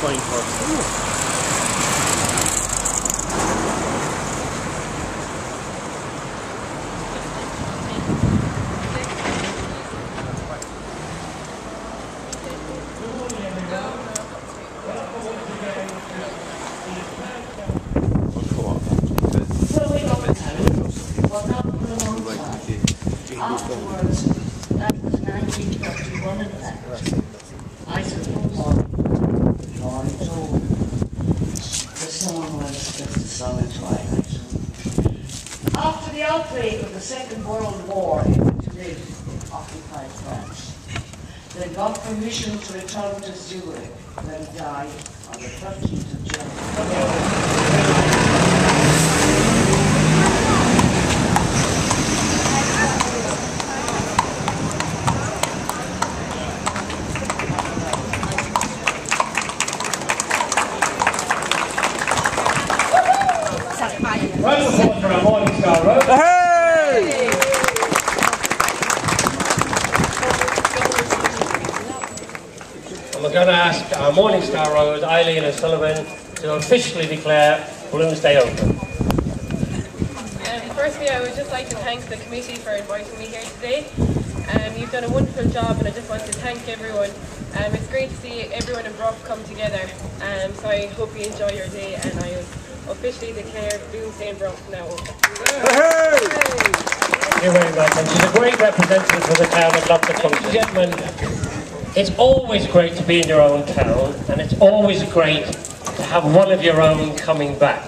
fine horse. Afterwards, that was 1931 in fact. I suppose on its own. The song was just a song in twilight. After the outbreak of the Second World War, he went to live in occupied France. Then got permission to return to Zurich, where he died on the 13th of January. Round of applause for our Morning Star Rose. Hey! And we're going to ask our Morning Star Rose, Eileen O'Sullivan, to officially declare Bloomsday open. Firstly, I would just like to thank the committee for inviting me here today. You've done a wonderful job, and I just want to thank everyone. It's great to see everyone in Bruff come together, so I hope you enjoy your day, and I officially declare Bloomsday in Bruff now open. You're very welcome. She's a great representative for the town and lots of fun. Ladies and gentlemen, it's always great to be in your own town, and it's always great to have one of your own coming back.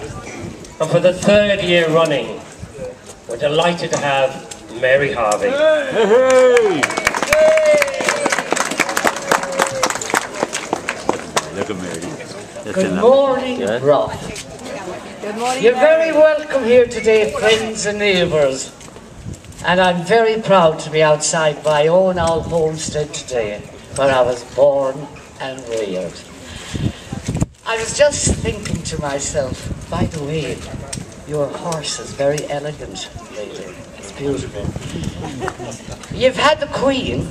And for the 3rd year running, we're delighted to have Mary Harvey. Look at Mary. Good morning, Bruff. Good morning. You're very welcome here today, friends and neighbours. And I'm very proud to be outside my own old homestead today, where I was born and reared. I was just thinking to myself, by the way, your horse is very elegant, lady. It's beautiful. You've had the Queen,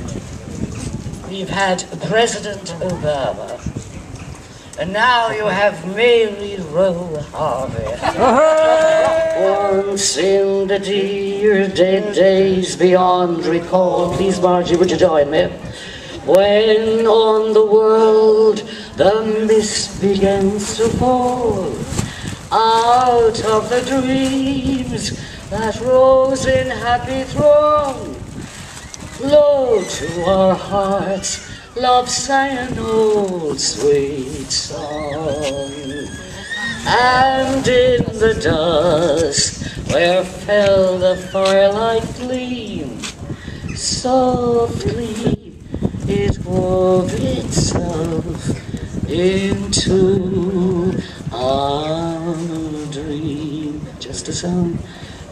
you've had President Obama, and now you have Mary Harvey. Once in the dear dead days beyond recall, please Margie, would you join me? When on the world the mist begins to fall, out of the dreams that rose in happy throng, flow to our hearts love sang an old sweet song. And in the dusk where fell the firelight gleam, softly it wove itself into a dream. Just a song,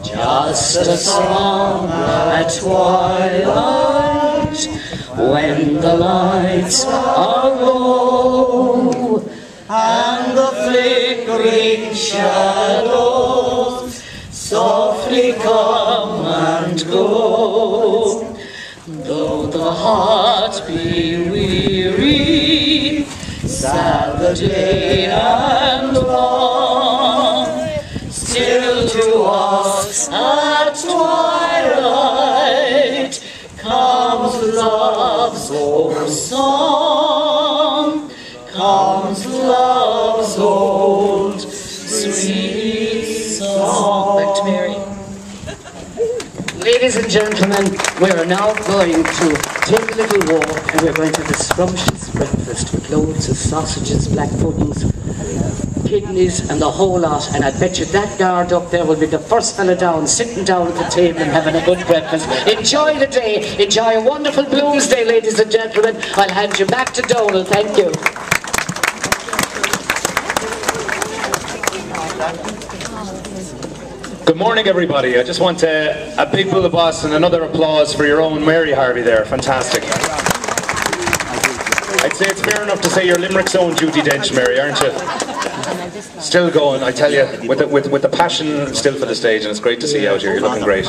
just a song at twilight, when the lights are low and the flickering shadows softly come and go. Though the heart be weary, sad the day and long, still to us at twilight comes love's old song, comes love's old sweet song. Back to Mary. Ladies and gentlemen, we are now going to take a little walk, and we're going to have a scrumptious breakfast with loads of sausages, black puddings, kidneys and the whole lot. And I bet you that guard up there will be the first fella down, sitting down at the table and having a good breakfast. Enjoy the day, enjoy a wonderful Bloomsday, ladies and gentlemen. I'll hand you back to Donald. Thank you. Good morning, everybody. I just want a big bull of boss and another applause for your own Mary Harvey there. Fantastic. I'd say it's fair enough to say you're Limerick's own Judi Dench, Mary, aren't you? Still going, I tell you, with the passion still for the stage, and it's great to see you out here. You're looking great.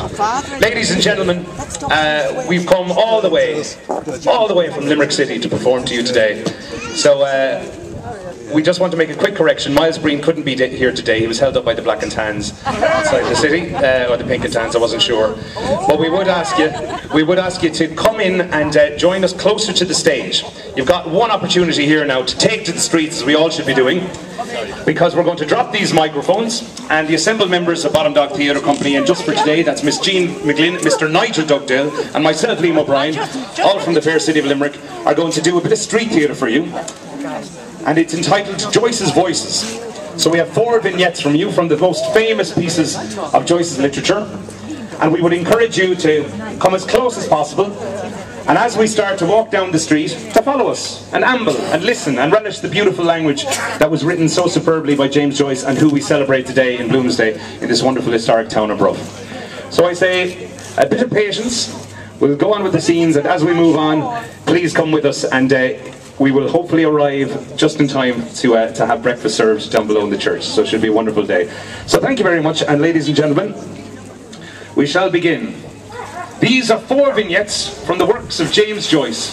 Ladies and gentlemen, we've come all the way from Limerick City to perform to you today. So we just want to make a quick correction. Miles Breen couldn't be here today. He was held up by the Black and Tans outside the city, or the Pink and Tans, I wasn't sure. But we would ask you to come in and join us closer to the stage. You've got one opportunity here now to take to the streets, as we all should be doing, because we're going to drop these microphones, and the assembled members of Bottom Dog Theatre Company, and just for today, that's Miss Jean McGlynn, Mr. Nigel Dugdale, and myself, Liam O'Brien, all from the fair city of Limerick, are going to do a bit of street theatre for you. And it's entitled Joyce's Voices. So we have 4 vignettes from you, from the most famous pieces of Joyce's literature. And we would encourage you to come as close as possible. And as we start to walk down the street, to follow us, and amble, and listen, and relish the beautiful language that was written so superbly by James Joyce, and who we celebrate today in Bloomsday, in this wonderful historic town of Bruff. So I say, a bit of patience. We'll go on with the scenes, and as we move on, please come with us, and we will hopefully arrive just in time to have breakfast served down below in the church. So it should be a wonderful day. So thank you very much, and ladies and gentlemen, we shall begin. These are 4 vignettes from the works of James Joyce,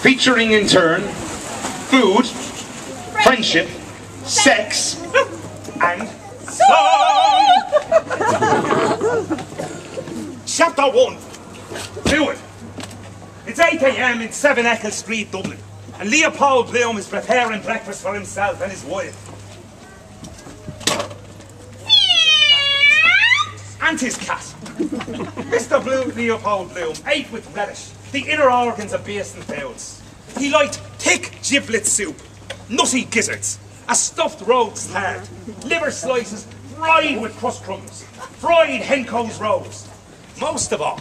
featuring in turn food, friendship, sex, and song. Chapter 1. Do it. It's 8 AM in 7 Eccles Street, Dublin, and Leopold Bloom is preparing breakfast for himself and his wife. And his cat. Mr. Leopold Bloom ate with relish the inner organs of beasts and fowls. He liked thick giblet soup, nutty gizzards, a stuffed roast hard, liver slices fried with crust crumbs, fried Henco's rolls. Most of all,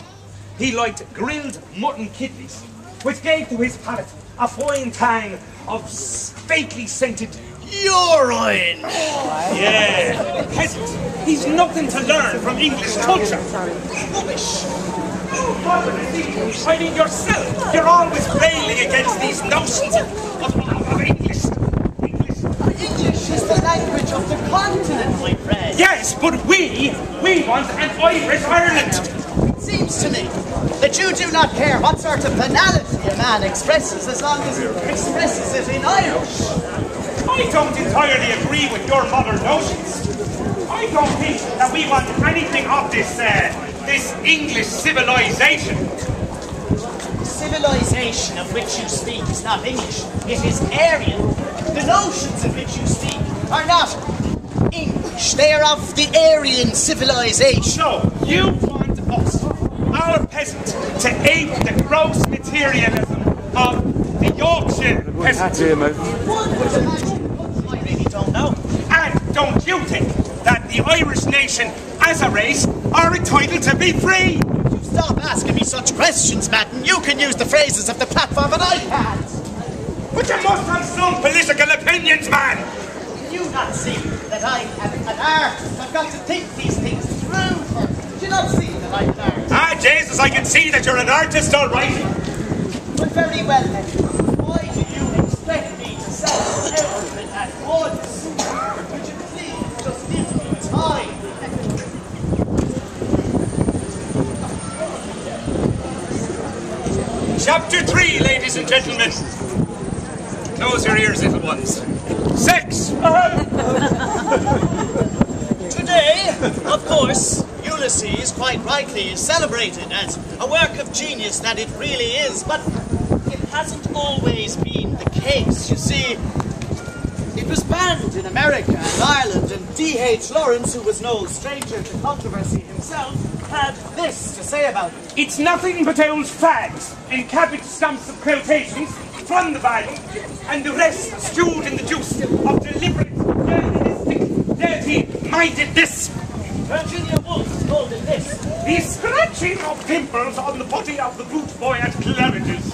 he liked grilled mutton kidneys, which gave to his palate a fine tang of fakely scented urine. Yeah, peasant. He's nothing to learn from English culture. Rubbish. I mean, yourself, you're always railing against these notions of English. English is the language of the continent, my friend. Yes, but we want an Irish Ireland. It seems to me that you do not care what sort of banality a man expresses as long as he expresses it in Irish. I don't entirely agree with your modern notions. I don't think that we want anything of this English civilization. The civilization of which you speak is not English, it is Aryan. The notions of which you speak are not English, they are of the Aryan civilization. So, you want us, our peasant, to ape the gross materialism of the Yorkshire peasant? I really don't know. And don't you think that the Irish nation, as a race, are entitled to be free? Stop asking me such questions, Madden. You can use the phrases of the platform and I can't. But you must have some political opinions, man! Do you not see that I am an artist? I've got to think these things through first. Do you not see that I'm an artist? Ah, Jesus, I can see that you're an artist, all right. But very well, then. Why do you expect me to sell everything at once? Would you please just give me time? Chapter 3, ladies and gentlemen. Close your ears, little ones. Sex! Today, of course, Ulysses, quite rightly, is celebrated as a work of genius that it really is, but it hasn't always been the case. You see, it was banned in America and Ireland, and D.H. Lawrence, who was no stranger to controversy himself, had this to say about it. It's nothing but old fags in cabbage stumps of quotations from the Bible, and the rest stewed in the juice of deliberate, journalistic, dirty-mindedness. Virginia Woolf called it this. The scratching of pimples on the body of the boot boy at Claridge's.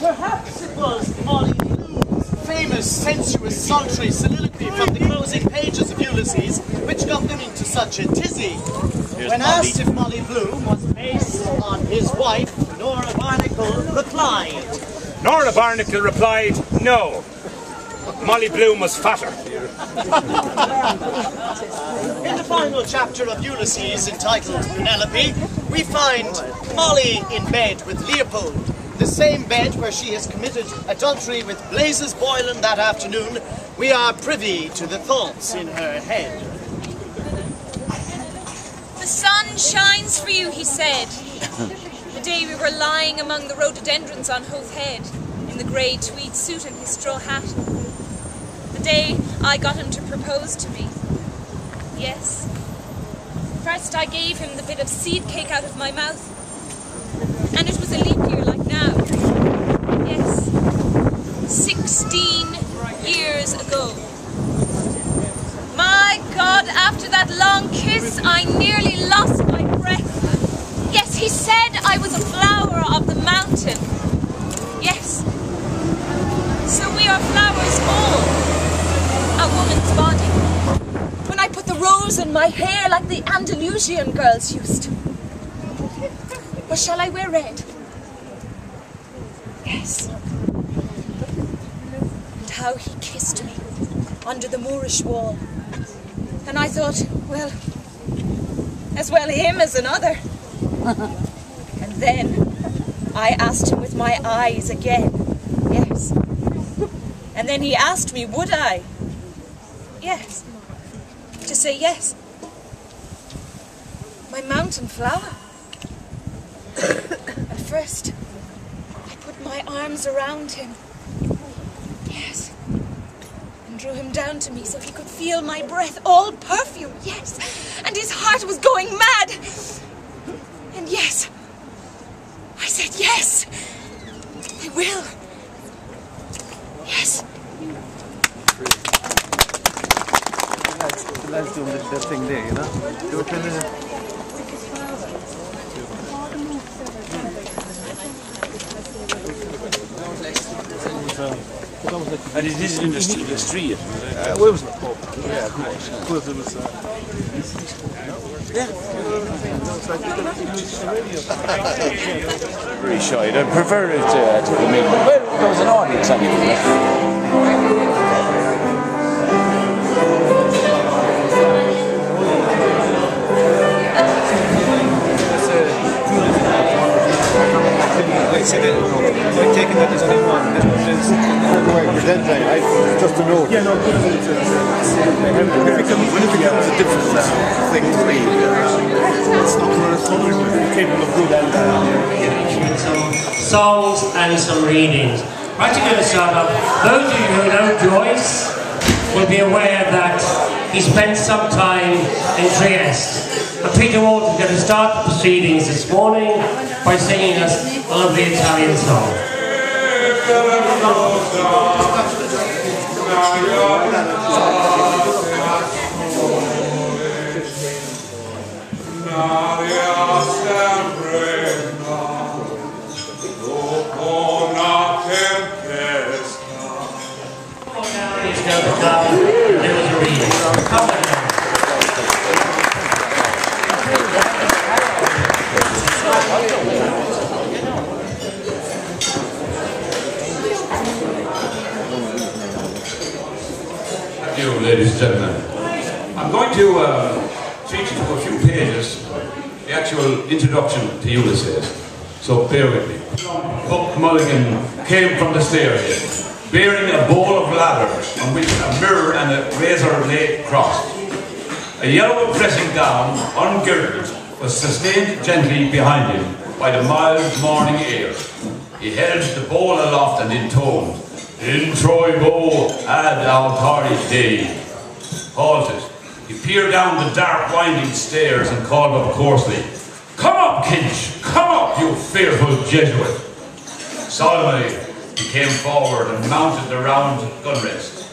Perhaps it was Molly Bloom's famous sensuous sultry soliloquy from the closing pages of Ulysses which got them into such a tizzy. When asked if Molly Bloom was based on his wife, Nora Barnacle replied. Nora Barnacle replied, no. Molly Bloom was fatter. In the final chapter of Ulysses, entitled Penelope, we find Molly in bed with Leopold. the same bed where she has committed adultery with Blazes Boylan that afternoon, we are privy to the thoughts in her head. The sun shines for you, he said, the day we were lying among the rhododendrons on Howth Head, in the grey tweed suit and his straw hat. The day I got him to propose to me. Yes. First I gave him the bit of seed cake out of my mouth. And it was a leap year like now. Yes. 16 years ago. My God, after that long kiss, I nearly lost my breath. Yes, he said I was a flower of the mountain. Yes. So we are flowers all. A woman's body. When I put the rose in my hair like the Andalusian girls used. Or shall I wear red? Yes. And how he kissed me under the Moorish wall. And I thought, well, as well him as another. And then I asked him with my eyes again. Yes. And then he asked me, would I? Yes. To say yes. My mountain flower. At first, I put my arms around him. Yes. And drew him down to me so he could feel my breath, all perfume, yes. And his heart was going mad. And yes, I said yes. I will. Yes. The lads doing their thing there, you know? They were kind of... And it is in the street. Well, it was in the pub. Yeah, of course. Because it was... Very shy. I prefer it to the main. Well, there was an audience anyway. I said that, I'm taking that there's only one. Just a note. Yeah, no, when it becomes a different thing to me, it's not capable of good and songs and some readings. Right, you're going to start off. Those of you who know Joyce will be aware that he spent some time in Trieste. And Peter Walton's going to start the proceedings this morning by singing us a lovely Italian song. There was a reading. Come on. Thank you, ladies and gentlemen. I'm going to treat you to a few pages, the actual introduction to Ulysses. So bear with me. Buck Mulligan came from the stairhead, bearing a bowl of lather on which a mirror and a razor lay crossed. A yellow dressing gown, ungirded, was sustained gently behind him by the mild morning air. He held the bowl aloft and intoned, "In Troy bow ad altari Dei." Halted. He peered down the dark winding stairs and called up coarsely, "Come up, Kinch! Come up, you fearful Jesuit!" Solemnly, he came forward and mounted the round gunrest.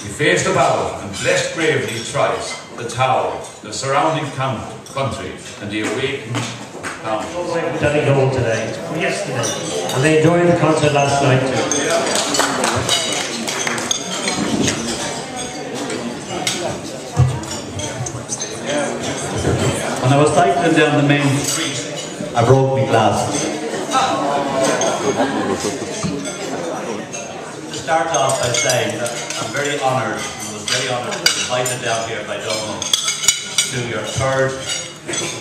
He faced about and blessed gravely thrice the tower, the surrounding country, and the awakened town. We've done it all today, yesterday, and they enjoyed the concert last night too. When I was cycling down the main street, I broke my glasses. To start off by saying that I'm very honoured and was very honoured to be invited down here by Dublin to your third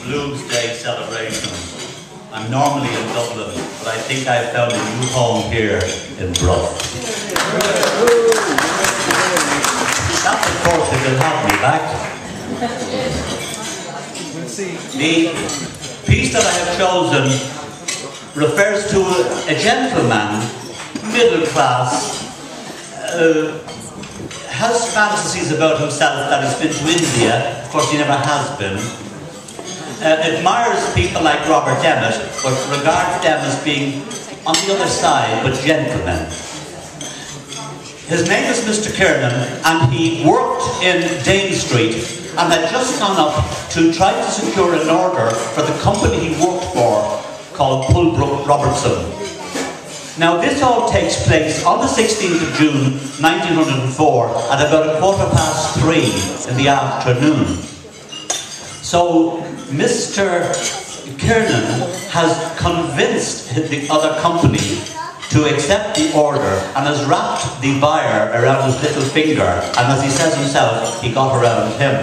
Bloomsday celebration I'm normally in Dublin, but I think I've found a new home here in Bruff. That's of course if they'll have me back. The piece that I have chosen refers to a gentleman, middle class, has fantasies about himself that he's been to India, of course he never has been, admires people like Robert Emmet, but regards them as being on the other side, but gentlemen. His name is Mr. Kiernan, and he worked in Dane Street and had just gone up to try to secure an order for the company he worked for called Pulbrook Robertson. Now this all takes place on the 16th of June 1904 at about 3:15 in the afternoon. So Mr. Kiernan has convinced the other company to accept the order and has wrapped the buyer around his little finger, and as he says himself, he got around him.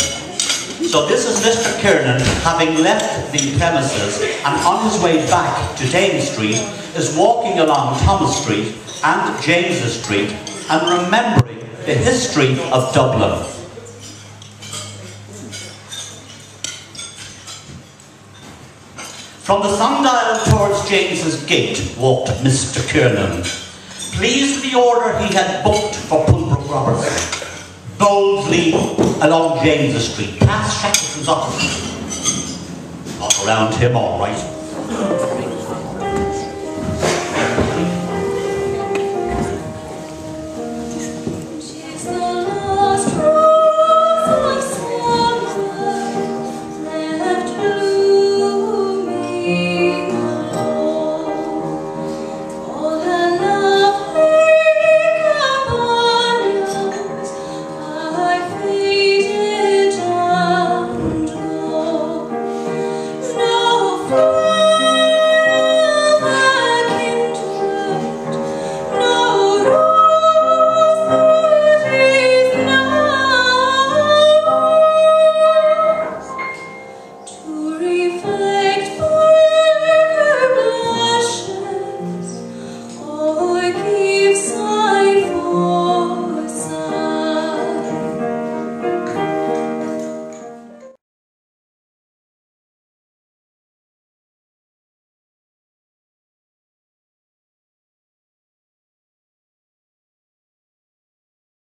So this is Mr. Kiernan, having left the premises and on his way back to Dane Street, is walking along Thomas Street and James's Street and remembering the history of Dublin. From the sundial towards James's Gate walked Mr. Kiernan, pleased with the order he had booked for Pulbrook Robertson. Boldly along James's Street, past Shackleton's office. Got around him all right.